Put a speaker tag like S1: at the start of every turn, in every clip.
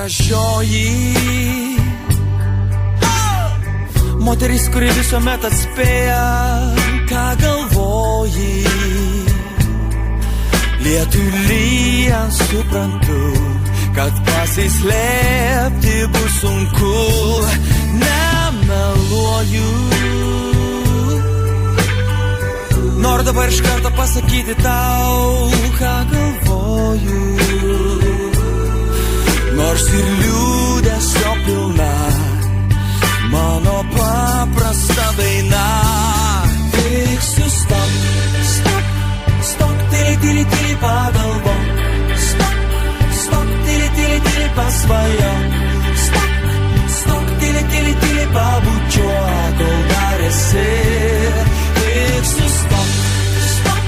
S1: gražioji. Moteris, kuri visuomet atspėja, ką galvoji. Lietui lyjant suprantu, kad pasislėpti bus sunku. Nemeluoju. Noriu dabar iš karto pasakyti tau, ką galvoju. Nors ir liūdesio pilna mano paprasta daina. Tik sustok, stok, stok, tyli, tyli, tyli pagalvok. Stok, stok, tyli, tyli, tyli pasvajok. Stok, stok, tyli, tyli, tyli pabučiuok, kol dar esi. Tik sustok, stok,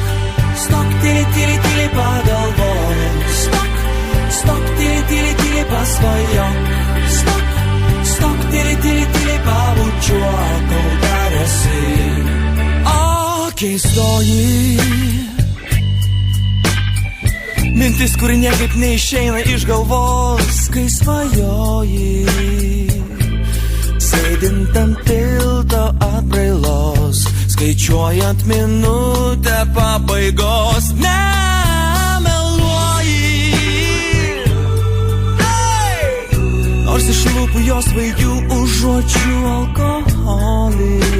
S1: stok, tyli, tyli, tyli pagalvok. Stok, stok, tyli, tyli, tyli pasvajok. Stok, stok, tyli, tyli, tyli pabučiuok, kol dar esi. O keistoji mintis, kuri niekaip neišeina iš galvos, kai svajoji. Sėdint ant tilto atbrailos, skaičiuojant minutę pabaigos. Nemeluoji. Nors iš lūpų jos svaigių užuočiu alkoholį.